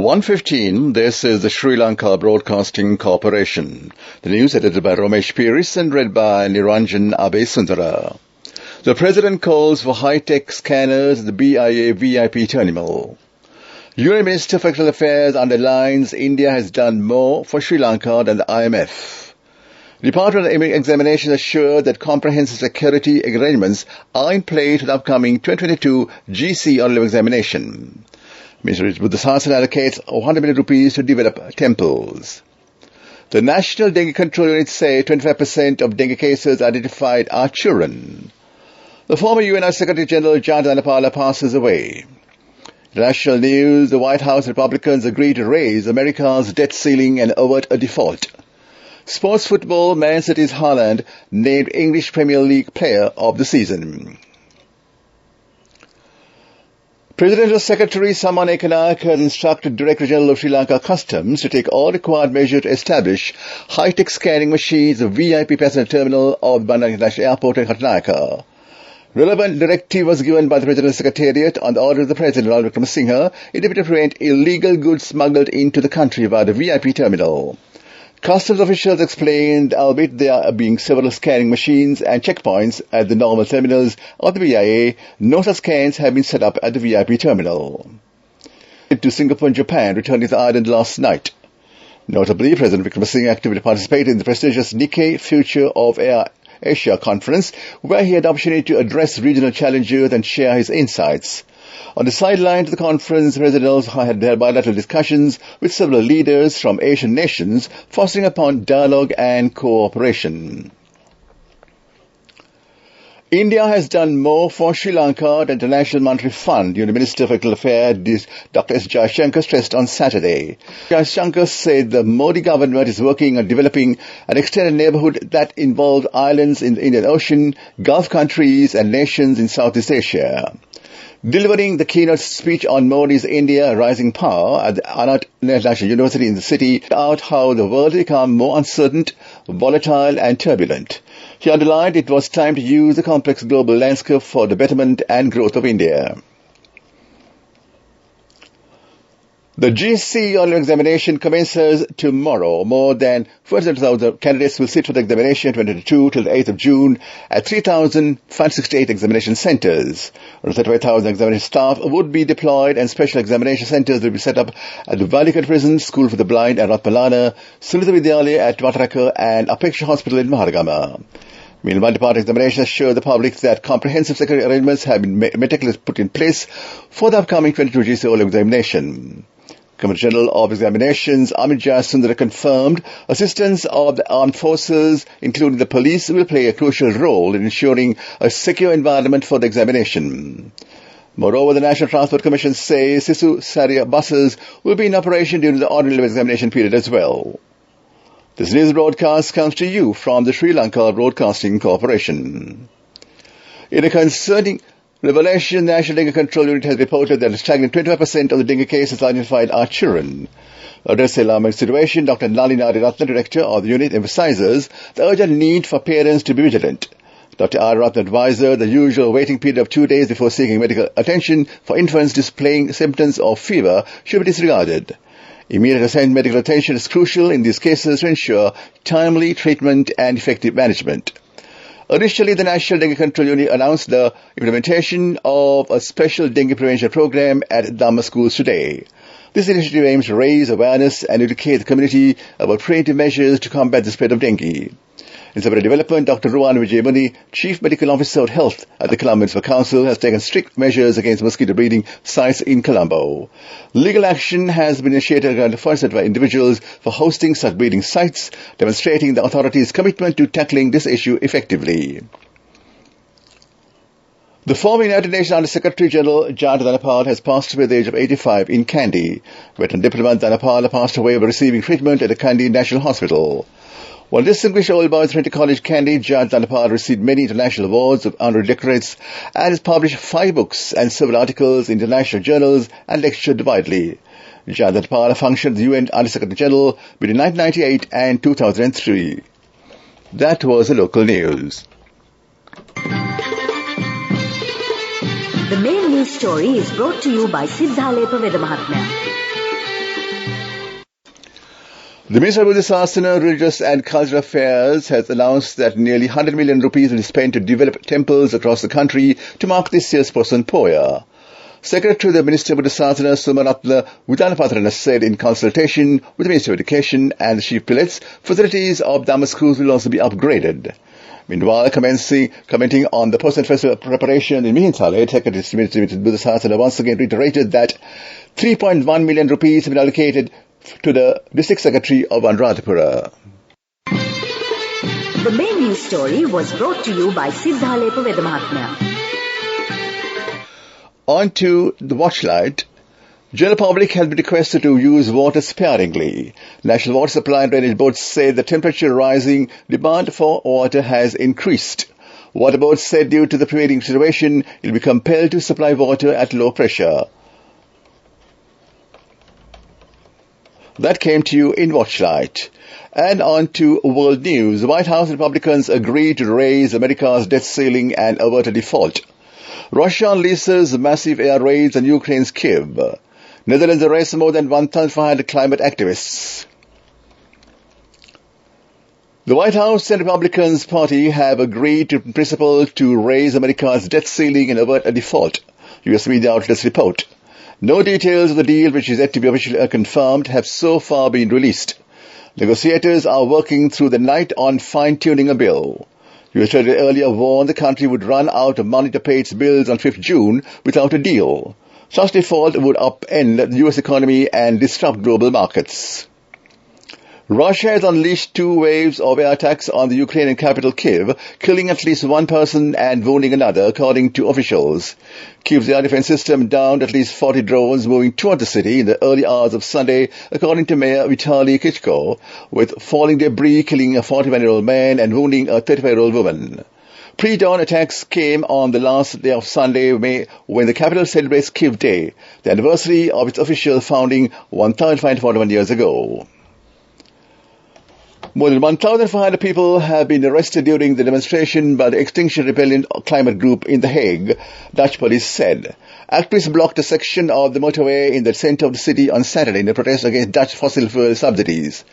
1:15, this is the Sri Lanka Broadcasting Corporation. The news edited by Romesh Piris and read by Niranjan Abesundara. The President calls for high-tech scanners at the BIA VIP terminal. Union Minister for External Affairs underlines India has done more for Sri Lanka than the IMF. Department of Examinations assured that comprehensive security arrangements are in place for the upcoming 2022 GC O-level examination. Minister Buddhasasana allocates 100 million rupees to develop temples. The National Dengue Control Unit say 25% of dengue cases identified are children. The former UN Secretary General John Dhanapala passes away. International news, the White House Republicans agree to raise America's debt ceiling and avert a default. Sports football, Man City's Haaland named English Premier League Player of the Season. Presidential Secretary Saman Ekanayak has instructed Director General of Sri Lanka Customs to take all required measures to establish high-tech scanning machines at the VIP passenger terminal of Bandar International Airport in Katunayaka. Relevant directive was given by the President's Secretariat on the order of the President, Ranil Wickremesinghe, in order to prevent illegal goods smuggled into the country via the VIP terminal. Customs officials explained, albeit there are being several scanning machines and checkpoints at the normal terminals of the BIA, no such scans have been set up at the VIP terminal. To Singapore and Japan, returning to the island last night. Notably, President Wickremesinghe actively participated in the prestigious Nikkei Future of Asia conference, where he had the opportunity to address regional challenges and share his insights. On the sidelines of the conference, Presidents had held bilateral discussions with several leaders from Asian nations, fostering upon dialogue and cooperation. India has done more for Sri Lanka than the International Monetary Fund, Union Minister for External Affairs Dr. S. Jaishankar stressed on Saturday. Jaishankar said the Modi government is working on developing an extended neighborhood that involves islands in the Indian Ocean, Gulf countries and nations in Southeast Asia. Delivering the keynote speech on Modi's India Rising Power at the Anant National University in the city, out how the world had become more uncertain, volatile and turbulent. He underlined it was time to use the complex global landscape for the betterment and growth of India. The GC O-level examination commences tomorrow. More than 400,000 candidates will sit for the examination 2022 till the 8th of June at 3,568 examination centres. Around 35,000 examination staff would be deployed and special examination centres will be set up at the Valikat Prison, School for the Blind at Ratmalana, Sunita Vidyalaya at Vataraka and Apeksha Hospital in Maharagama. Meanwhile, multi-part examinations assure the public that comprehensive security arrangements have been meticulously put in place for the upcoming 22 GC O-level examination. Commissioner General of Examinations Amit Jayasundara confirmed assistance of the armed forces, including the police, will play a crucial role in ensuring a secure environment for the examination. Moreover, the National Transport Commission says Sisu Saria buses will be in operation during the ordinary level examination period as well. This news broadcast comes to you from the Sri Lanka Broadcasting Corporation. In a concerning revelation, the National Dengue Control Unit has reported that a staggering 25% of the dengue cases identified are children. Addressing the alarming situation, Dr. Nalini Ariratna, Director of the unit, emphasizes the urgent need for parents to be vigilant. Dr. Ariratna advised the usual waiting period of 2 days before seeking medical attention for infants displaying symptoms of fever should be disregarded. Immediate assigned medical attention is crucial in these cases to ensure timely treatment and effective management. Additionally, the National Dengue Control Unit announced the implementation of a special dengue prevention program at Dhamma schools today. This initiative aims to raise awareness and educate the community about preventive measures to combat the spread of dengue. In separate development, Dr. Ruwan Vijayamuni, Chief Medical Officer of Health at the Colombo Municipal Council, has taken strict measures against mosquito breeding sites in Colombo. Legal action has been initiated against the first set by individuals for hosting such breeding sites, demonstrating the authorities' commitment to tackling this issue effectively. The former United Nations Under-Secretary General John Dhanapala has passed away at the age of 85 in Kandy. Veteran diplomat Dhanapala passed away while receiving treatment at the Kandy National Hospital. One distinguished old boy at Trinity College, Kandy, John Dhanapala received many international awards of honorary decorates and has published 5 books and several articles in international journals and lectured widely. John Dhanapala functioned as the UN Under-Secretary General between 1998 and 2003. That was the local news. The main news story is brought to you by Siddhalepa Veda Mahatmya. The Minister of Buddhisasana, Religious and Cultural Affairs has announced that nearly 100 million rupees will be spent to develop temples across the country to mark this year's Posan Poya. Secretary of the Ministry of Buddhisasana, Sumaratna Vidanapatrana, said in consultation with the Ministry of Education and the Chief Prelates, facilities of Dhamma schools will also be upgraded. Meanwhile, commenting on the Posan Festival preparation in Mihintale, Secretary of the Ministry of Buddhisasana once again reiterated that 3.1 million rupees have been allocated to the District Secretary of Anuradhapura. The main news story was brought to you by Siddhalepa Vedamahatmya. On to the watchlight. General public has been requested to use water sparingly. National Water Supply and Drainage Board said the temperature rising, demand for water has increased. Water Board said due to the prevailing situation, it will be compelled to supply water at low pressure. That came to you in Watchlight. And on to world news. The White House Republicans agreed to raise America's debt ceiling and avert a default. Russia unleashes massive air raids on Ukraine's Kyiv. Netherlands arrests more than 1,500 climate activists. The White House and Republicans Party have agreed in principle to raise America's debt ceiling and avert a default, U.S. media outlets report. No details of the deal, which is yet to be officially confirmed, have so far been released. Negotiators are working through the night on fine-tuning a bill. U.S. Treasury earlier warned the country would run out of money to pay its bills on 5th June without a deal. Such default would upend the U.S. economy and disrupt global markets. Russia has unleashed 2 waves of air attacks on the Ukrainian capital Kyiv, killing at least 1 person and wounding another, according to officials. Kyiv's air defense system downed at least 40 drones moving toward the city in the early hours of Sunday, according to Mayor Vitaly Klitschko, with falling debris killing a 41-year-old man and wounding a 35-year-old woman. Pre-dawn attacks came on the last day of Sunday, when the capital celebrates Kyiv Day, the anniversary of its official founding 1,541 years ago. More than 1,500 people have been arrested during the demonstration by the Extinction Rebellion climate group in The Hague, Dutch police said. Activists blocked a section of the motorway in the center of the city on Saturday in a protest against Dutch fossil fuel subsidies.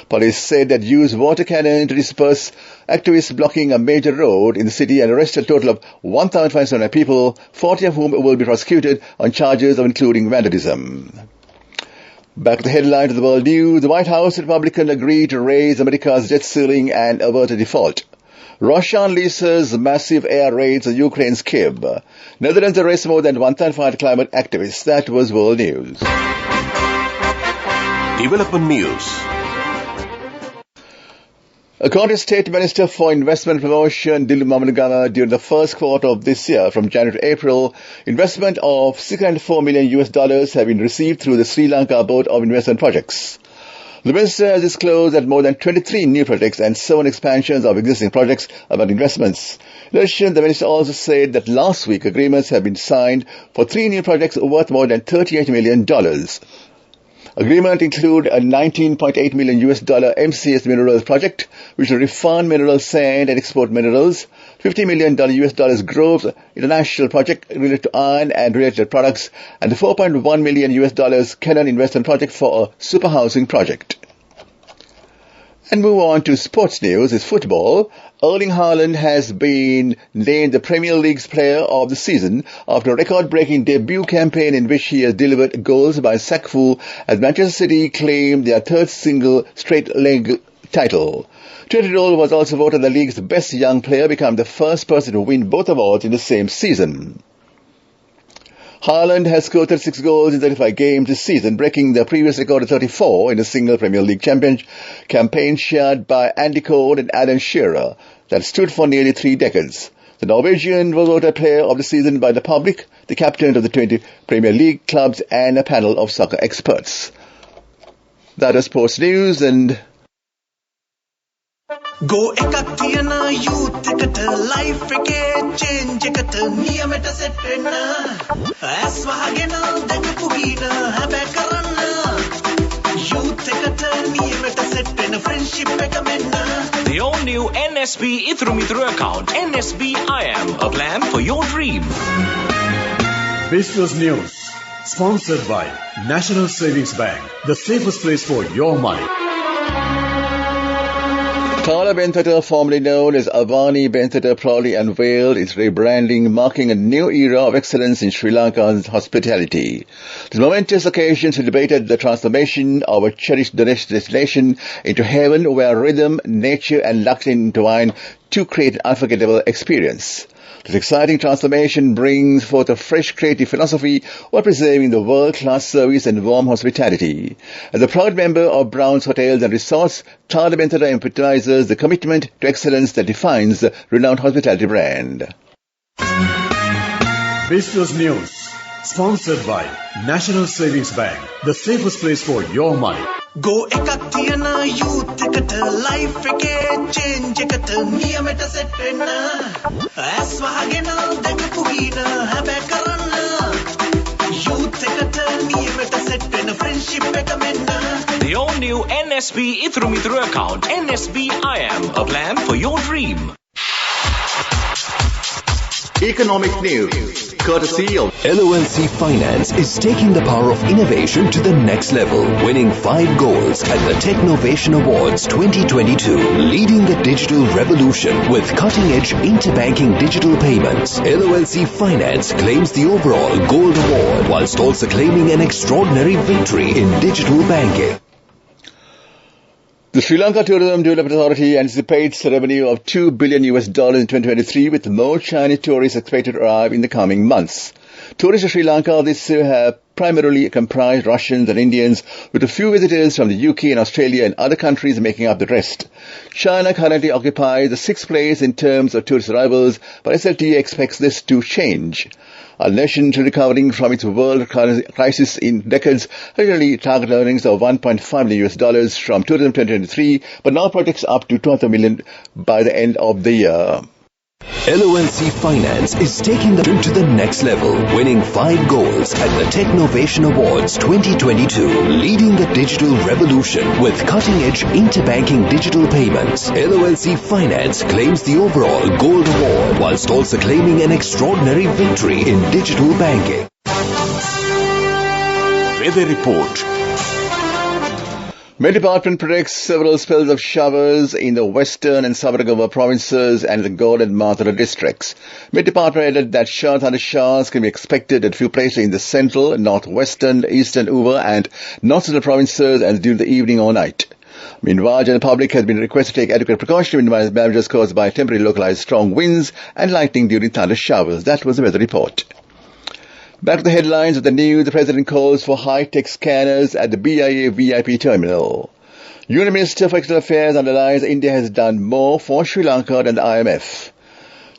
Police said that used water cannon to disperse activists blocking a major road in the city and arrested a total of 1,500 people, 40 of whom will be prosecuted on charges of including vandalism. Back to the headline of the world news. The White House Republican agreed to raise America's debt ceiling and avert a default. Russia unleashes massive air raids on Ukraine's Kyiv. Netherlands arrests more than 1,500 climate activists. That was world news. Development news. According to State Minister for Investment and Promotion, Dilip Mamanagana, during the first quarter of this year, from January to April, investment of $604 million have been received through the Sri Lanka Board of Investment Projects. The minister has disclosed that more than 23 new projects and 7 expansions of existing projects about investments. In addition, the minister also said that last week agreements have been signed for 3 new projects worth more than $38 million. Agreement include a $19.8 million MCS minerals project, which will refine mineral sand and export minerals. $50 million Groves International project related to iron and related products, and the $4.1 million Canon investment project for a super housing project. And move on to sports news. Is football. Erling Haaland has been named the Premier League's player of the season after a record-breaking debut campaign in which he has delivered goals by Sakfu as Manchester City claimed their 3rd single straight leg title. Treadwell was also voted the league's best young player, becoming the first person to win both awards in the same season. Haaland has scored 36 goals in 35 games this season, breaking the previous record of 34 in a single Premier League campaign shared by Andy Cole and Alan Shearer that stood for nearly 3 decades. The Norwegian was voted player of the season by the public, the captain of the 20 Premier League clubs, and a panel of soccer experts. That is sports news, and Go ekakthiyana youth ekata life eke change ekata niyamata setna aswahagena dagpugina habe karanna youth ekata niyamata setna friendship ekamenna. The all-new NSB Ithru account, NSB IAM, a plan for your dream. Business News, sponsored by National Savings Bank, the safest place for your money. Tala Benthata, formerly known as Avani Benthata, proudly unveiled its rebranding, marking a new era of excellence in Sri Lanka's hospitality. This momentous occasion celebrated the transformation of a cherished destination into heaven where rhythm, nature and luxury intertwine to create an unforgettable experience. This exciting transformation brings forth a fresh creative philosophy while preserving the world-class service and warm hospitality. As a proud member of Brown's Hotels and Resorts, Tala Benthata emphasizes the commitment to excellence that defines the renowned hospitality brand. Business News, sponsored by National Savings Bank, the safest place for your money. Go එකක් තියන youth එකට life එකේ change එකට නියමෙට set වෙන්න ඇස් වහගෙන දැකපු ගින හැබැයි කරන්න youth එකට නියමෙට set වෙන්න friendship එක මෙන්න. The all-new NSB Ithru Mithru account. NSB IM, a plan for your dream. Economic news, courtesy of LOLC Finance is taking the power of innovation to the next level, winning 5 golds at the Technovation Awards 2022, leading the digital revolution with cutting-edge interbanking digital payments. LOLC Finance claims the overall gold award whilst also claiming an extraordinary victory in digital banking. The Sri Lanka Tourism Development Authority anticipates a revenue of $2 billion in 2023, with more Chinese tourists expected to arrive in the coming months. Tourists to Sri Lanka this year have primarily comprised Russians and Indians, with a few visitors from the UK and Australia and other countries making up the rest. China currently occupies the 6th place in terms of tourist arrivals, but SLTA expects this to change. Our nation, recovering from its world crisis in decades, originally targeted earnings of $1.5 million from tourism 2023, but now projects up to $200 million by the end of the year. LOLC Finance is taking the to the next level, winning 5 golds at the Technovation Awards 2022, leading the digital revolution with cutting-edge interbanking digital payments. LOLC Finance claims the overall gold award whilst also claiming an extraordinary victory in digital banking. Weather report. Met Department predicts several spells of showers in the western and southern Goa provinces and the Galle and Mathura districts. Met Department added that thunder showers can be expected at a few places in the central, northwestern, eastern Uva and north-central provinces and during the evening or night. Meanwhile, the public has been requested to take adequate precaution to minimize damages caused by temporary localized strong winds and lightning during thunder showers. That was the weather report. Back to the headlines of the news. The President calls for high-tech scanners at the BIA VIP terminal. Union Minister for External Affairs underlines India has done more for Sri Lanka than the IMF.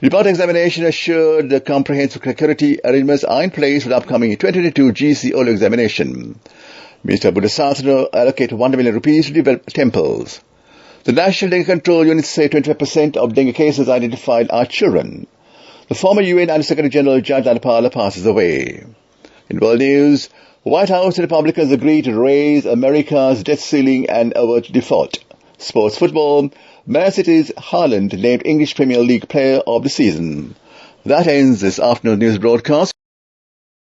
The report examination assured the comprehensive security arrangements are in place for the upcoming 2022 GC O-level examination. Minister Buddhasasana allocated 1 million rupees to develop temples. The National Dengue Control Unit say 25% of dengue cases identified are children. The former UN Under-Secretary General Judge Dhanapala passes away. In world news, White House and Republicans agree to raise America's debt ceiling and avert default. Sports football, Man City's Haaland named English Premier League Player of the Season. That ends this afternoon news broadcast.